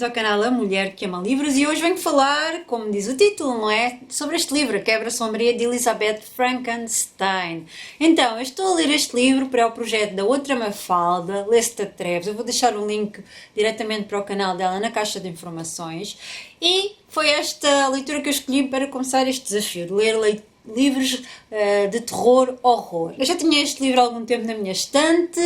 bem-vindos ao canal A Mulher que Ama Livros e hoje venho falar, como diz o título, não é? Sobre este livro, A Quebra Sombria de Elizabeth Frankenstein. Então, eu estou a ler este livro para o projeto da outra Mafalda, Lê-se te atreves. Eu vou deixar o link diretamente para o canal dela na caixa de informações. E foi esta leitura que eu escolhi para começar este desafio, de ler livros de terror, horror. Eu já tinha este livro há algum tempo na minha estante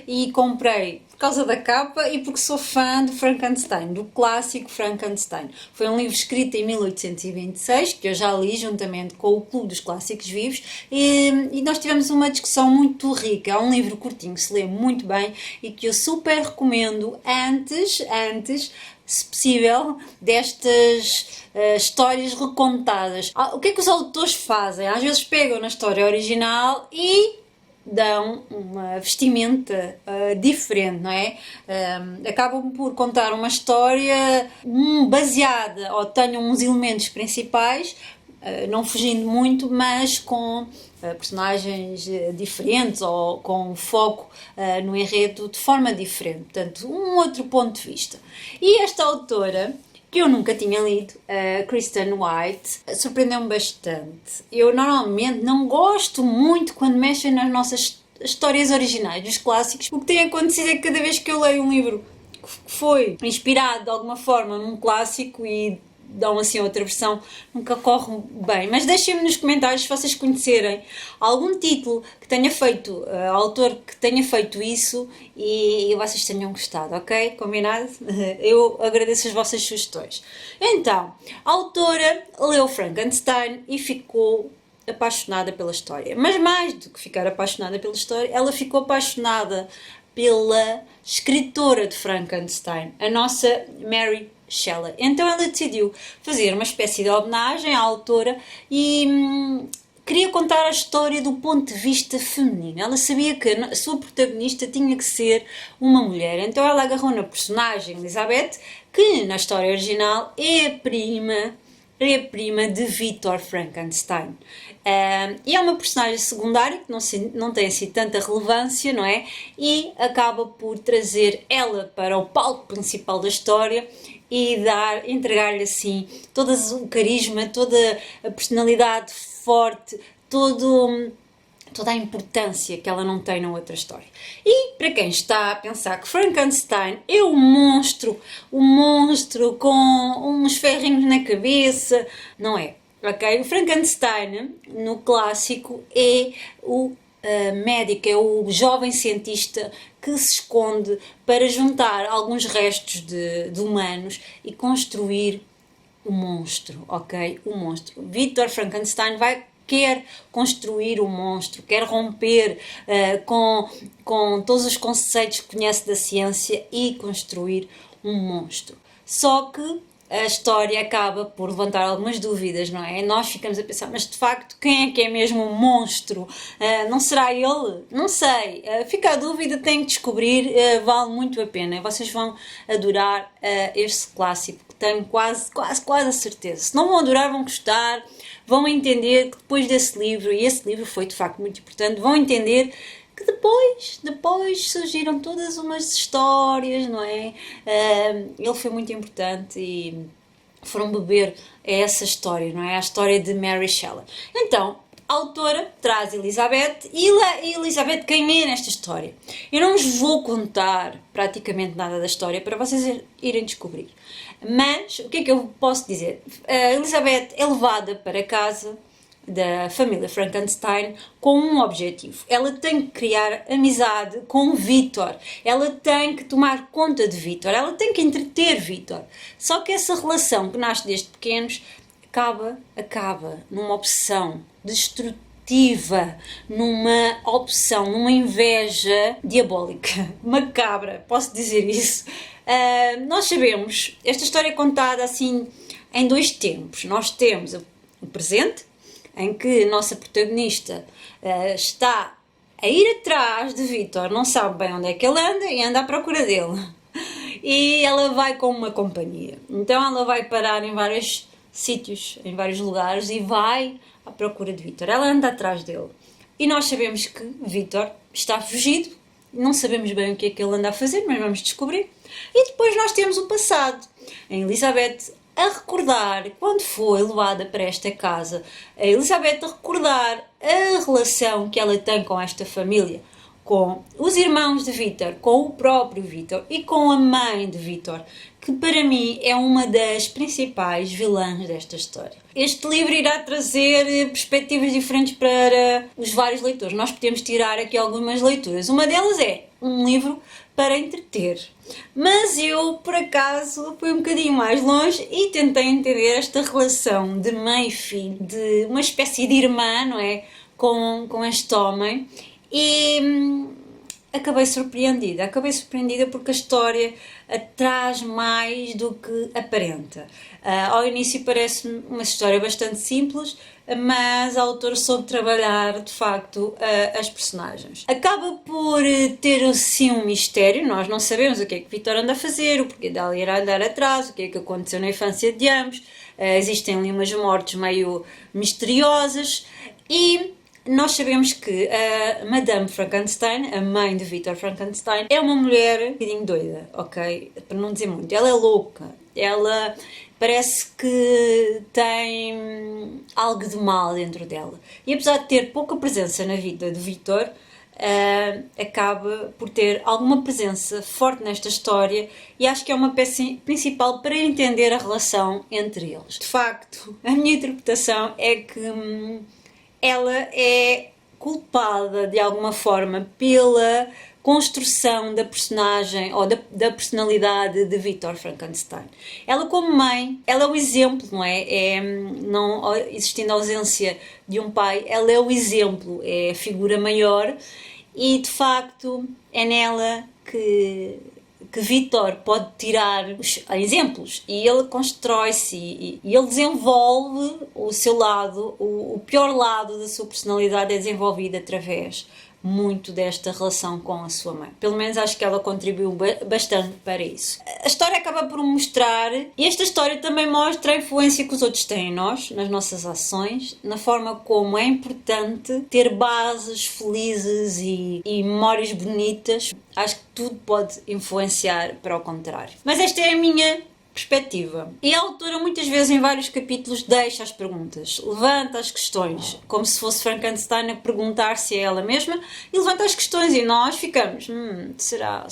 e comprei por causa da capa e porque sou fã de Frankenstein, do clássico Frankenstein. Foi um livro escrito em 1826, que eu já li juntamente com o Clube dos Clássicos Vivos e nós tivemos uma discussão muito rica. É um livro curtinho, se lê muito bem e que eu super recomendo antes, se possível, destas histórias recontadas. O que é que os autores fazem? Às vezes pegam na história original e dão uma vestimenta diferente, não é? Acabam por contar uma história baseada, ou tenham uns elementos principais, não fugindo muito, mas com personagens diferentes ou com foco no enredo de forma diferente. Portanto, um outro ponto de vista. E esta autora, que eu nunca tinha lido, Kristen White, surpreendeu-me bastante. Eu normalmente não gosto muito quando mexem nas nossas histórias originais, dos clássicos. O que tem acontecido é que cada vez que eu leio um livro que foi inspirado de alguma forma num clássico e dão assim outra versão, nunca corre bem. Mas deixem-me nos comentários se vocês conhecerem algum título que tenha feito, autor que tenha feito isso e vocês tenham gostado, ok? Combinado? Eu agradeço as vossas sugestões. Então, a autora leu Frankenstein e ficou apaixonada pela história. Mas mais do que ficar apaixonada pela história, ela ficou apaixonada pela escritora de Frankenstein, a nossa Mary Shelley. Então ela decidiu fazer uma espécie de homenagem à autora e queria contar a história do ponto de vista feminino. Ela sabia que a sua protagonista tinha que ser uma mulher. Então ela agarrou na personagem Elizabeth, que na história original é a prima de Victor Frankenstein. E é uma personagem secundária que não tem assim tanta relevância, não é? E acaba por trazer ela para o palco principal da história e entregar-lhe assim todo o carisma, toda a personalidade forte, toda a importância que ela não tem na outra história. E para quem está a pensar que Frankenstein é um monstro com uns ferrinhos na cabeça, não é? Okay? O Frankenstein, no clássico, é o médico, é o jovem cientista que se esconde para juntar alguns restos de humanos e construir o monstro, ok? O monstro. Victor Frankenstein quer construir o monstro, quer romper com todos os conceitos que conhece da ciência e construir um monstro. Só que a história acaba por levantar algumas dúvidas, não é? Nós ficamos a pensar, mas de facto, quem é que é mesmo o monstro? Não será ele? Não sei. Fica a dúvida, tem que descobrir, vale muito a pena. Vocês vão adorar este clássico, que tenho quase a certeza. Se não vão adorar, vão gostar, vão entender que depois desse livro, e esse livro foi de facto muito importante, vão entender que depois surgiram todas umas histórias, não é? Ele foi muito importante e foram beber a essa história, não é? A história de Mary Shelley. Então, a autora traz Elizabeth e Elizabeth quem é nesta história? Eu não vos vou contar praticamente nada da história para vocês irem descobrir. Mas, o que é que eu posso dizer? Elizabeth é levada para casa da família Frankenstein com um objetivo. Ela tem que criar amizade com Victor. Ela tem que tomar conta de Victor. Ela tem que entreter Victor. Só que essa relação que nasce desde pequenos acaba numa obsessão destrutiva, numa obsessão, numa inveja diabólica, macabra, posso dizer isso. Nós sabemos, esta história é contada assim em dois tempos. Nós temos o presente, em que a nossa protagonista está a ir atrás de Victor, não sabe bem onde é que ele anda e anda à procura dele. E ela vai com uma companhia. Então ela vai parar em vários sítios, em vários lugares e vai à procura de Victor. Ela anda atrás dele. E nós sabemos que Victor está fugido Não sabemos bem o que é que ele anda a fazer, mas vamos descobrir. E depois nós temos o passado. A Elizabeth a recordar quando foi levada para esta casa. A Elizabeth a recordar a relação que ela tem com esta família, com os irmãos de Victor, com o próprio Victor e com a mãe de Victor, que para mim é uma das principais vilãs desta história. Este livro irá trazer perspectivas diferentes para os vários leitores. Nós podemos tirar aqui algumas leituras. Uma delas é um livro para entreter. Mas eu, por acaso, fui um bocadinho mais longe e tentei entender esta relação de mãe e filho, de uma espécie de irmã, não é? Com este homem. E acabei surpreendida porque a história traz mais do que aparenta. Ao início parece-me uma história bastante simples, mas a autora soube trabalhar de facto as personagens. Acaba por ter assim um mistério, nós não sabemos o que é que Victor anda a fazer, o porquê dela ir andar atrás, o que é que aconteceu na infância de ambos. Existem ali umas mortes meio misteriosas e nós sabemos que a Madame Frankenstein, a mãe de Victor Frankenstein, é uma mulher um bocadinho doida, ok? Para não dizer muito. Ela é louca. Ela parece que tem algo de mal dentro dela. E apesar de ter pouca presença na vida de Victor, acaba por ter alguma presença forte nesta história e acho que é uma peça principal para entender a relação entre eles. De facto, a minha interpretação é que ela é culpada de alguma forma pela construção da personagem ou da personalidade de Victor Frankenstein. Ela como mãe, ela é o exemplo, não é? Não existindo a ausência de um pai, ela é o exemplo, é a figura maior e de facto é nela que Victor pode tirar os exemplos e ele constrói-se e ele desenvolve o seu lado, o pior lado da sua personalidade é desenvolvido através muito desta relação com a sua mãe. Pelo menos acho que ela contribuiu bastante para isso. A história acaba por mostrar, e esta história também mostra a influência que os outros têm em nós, nas nossas ações, na forma como é importante ter bases felizes e memórias bonitas. Acho que tudo pode influenciar para o contrário. Mas esta é a minha perspectiva. E a autora muitas vezes em vários capítulos deixa as perguntas, levanta as questões, como se fosse Frankenstein a perguntar-se a ela mesma e levanta as questões e nós ficamos, será,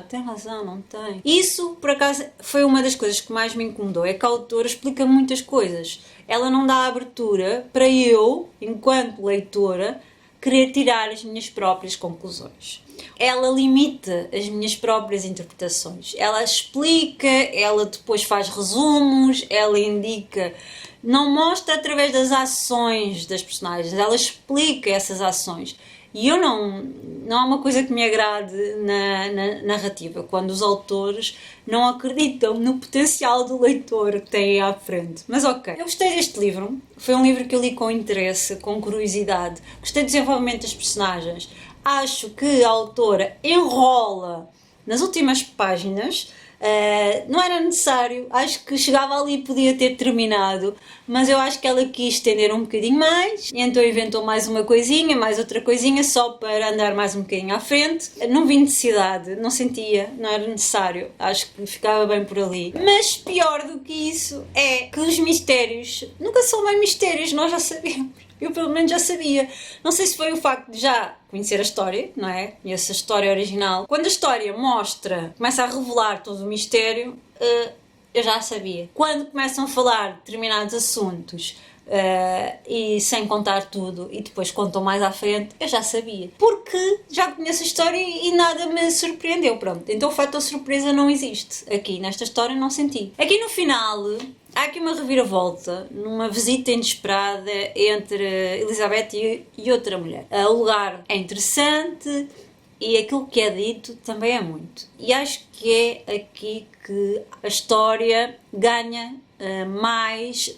tem razão, não tem? Isso, por acaso, foi uma das coisas que mais me incomodou, é que a autora explica muitas coisas. Ela não dá abertura para eu, enquanto leitora, querer tirar as minhas próprias conclusões. Ela limita as minhas próprias interpretações. Ela explica, ela depois faz resumos, ela indica, não mostra através das ações das personagens, ela explica essas ações. E eu não há uma coisa que me agrade na narrativa, quando os autores não acreditam no potencial do leitor que têm à frente. Mas ok, eu gostei deste livro, foi um livro que eu li com interesse, com curiosidade, gostei do desenvolvimento das personagens. Acho que a autora enrola nas últimas páginas, não era necessário, acho que chegava ali e podia ter terminado, mas eu acho que ela quis estender um bocadinho mais, e então inventou mais uma coisinha, mais outra coisinha, só para andar mais um bocadinho à frente. Não vi necessidade, não sentia, não era necessário, acho que ficava bem por ali. Mas pior do que isso é que os mistérios nunca são bem mistérios, nós já sabemos. Eu pelo menos já sabia. Não sei se foi o facto de já conhecer a história, não é? Conheço a história original. Quando a história começa a revelar todo o mistério, eu já sabia. Quando começam a falar de determinados assuntos e sem contar tudo e depois contam mais à frente, eu já sabia. Porque já conheço a história e nada me surpreendeu, pronto. Então o fato da surpresa não existe. Aqui nesta história não senti. Aqui no final há aqui uma reviravolta, numa visita inesperada entre Elizabeth e outra mulher. O lugar é interessante e aquilo que é dito também é muito. E acho que é aqui que a história ganha mais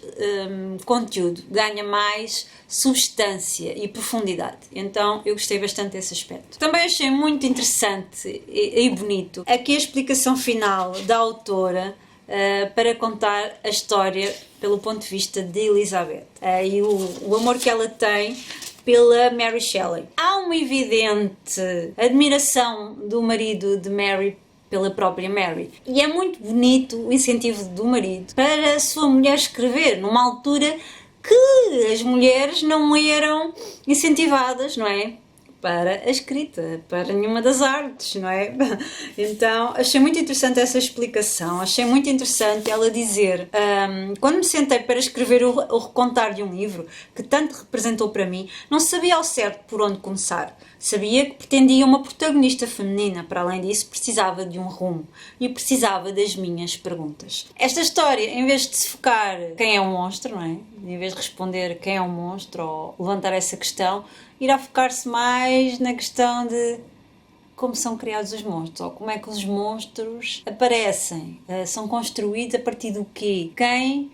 conteúdo, ganha mais substância e profundidade. Então eu gostei bastante desse aspecto. Também achei muito interessante e bonito aqui a explicação final da autora para contar a história pelo ponto de vista de Elizabeth e o amor que ela tem pela Mary Shelley. Há uma evidente admiração do marido de Mary pela própria Mary. E é muito bonito o incentivo do marido para a sua mulher escrever, numa altura que as mulheres não eram incentivadas, não é? Para a escrita, para nenhuma das artes, não é? Então, achei muito interessante essa explicação, achei muito interessante ela dizer, quando me sentei para escrever o recontar de um livro que tanto representou para mim, não sabia ao certo por onde começar. Sabia que pretendia uma protagonista feminina, para além disso precisava de um rumo e precisava das minhas perguntas. Esta história, em vez de se focar quem é o monstro, não é? Em vez de responder quem é o monstro ou levantar essa questão, irá focar-se mais na questão de como são criados os monstros, ou como é que os monstros aparecem, são construídos a partir do quê? Quem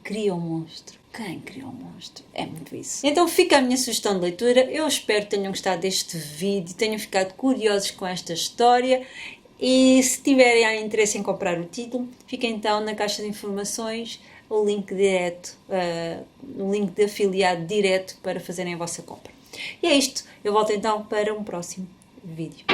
cria o monstro? Quem criou o monstro? É muito isso. Então fica a minha sugestão de leitura. Eu espero que tenham gostado deste vídeo, tenham ficado curiosos com esta história e se tiverem interesse em comprar o título, fica então na caixa de informações o link direto, o link de afiliado direto para fazerem a vossa compra. E é isto. Eu volto então para um próximo vídeo.